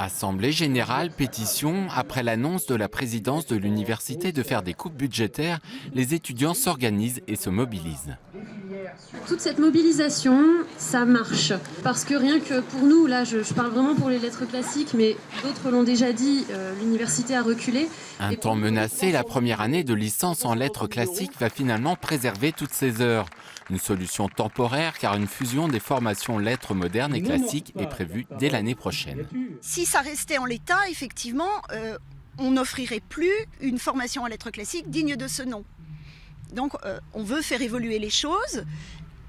Assemblée générale, pétition, après l'annonce de la présidence de l'université de faire des coupes budgétaires, les étudiants s'organisent et se mobilisent. Toute cette mobilisation, ça marche. Parce que rien que pour nous, là je parle vraiment pour les lettres classiques, mais d'autres l'ont déjà dit, l'université a reculé. Un temps menacé, la première année de licence en lettres classiques va finalement préserver toutes ces heures. Une solution temporaire car une fusion des formations lettres modernes et classiques est prévue dès l'année prochaine. Si ça restait en l'état, effectivement, on n'offrirait plus une formation en lettres classiques digne de ce nom. Donc on veut faire évoluer les choses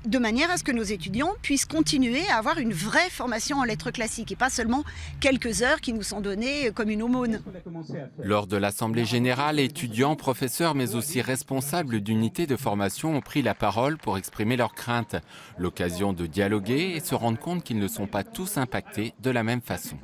de manière à ce que nos étudiants puissent continuer à avoir une vraie formation en lettres classiques et pas seulement quelques heures qui nous sont données comme une aumône. Lors de l'Assemblée générale, étudiants, professeurs mais aussi responsables d'unités de formation ont pris la parole pour exprimer leurs craintes. L'occasion de dialoguer et se rendre compte qu'ils ne sont pas tous impactés de la même façon.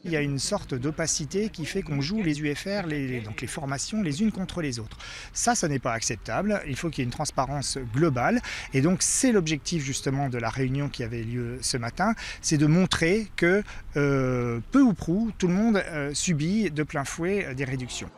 Il y a une sorte d'opacité qui fait qu'on joue les UFR, donc les formations, les unes contre les autres. Ça n'est pas acceptable. Il faut qu'il y ait une transparence globale. Et donc, c'est l'objectif justement de la réunion qui avait lieu ce matin, c'est de montrer que peu ou prou, tout le monde subit de plein fouet des réductions.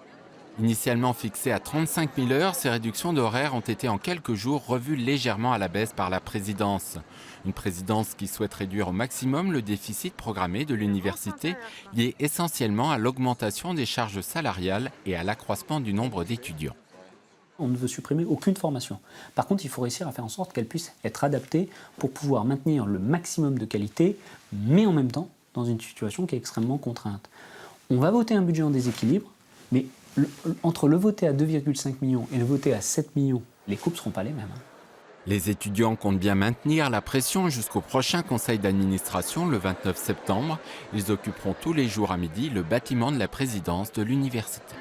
Initialement fixées à 35 000 heures, ces réductions d'horaires ont été en quelques jours revues légèrement à la baisse par la présidence. Une présidence qui souhaite réduire au maximum le déficit programmé de l'université, lié essentiellement à l'augmentation des charges salariales et à l'accroissement du nombre d'étudiants. On ne veut supprimer aucune formation. Par contre, il faut réussir à faire en sorte qu'elle puisse être adaptée pour pouvoir maintenir le maximum de qualité, mais en même temps dans une situation qui est extrêmement contrainte. On va voter un budget en déséquilibre, mais entre le voter à 2,5 millions et le voter à 7 millions, les coupes ne seront pas les mêmes. Les étudiants comptent bien maintenir la pression jusqu'au prochain conseil d'administration le 29 septembre. Ils occuperont tous les jours à midi le bâtiment de la présidence de l'université.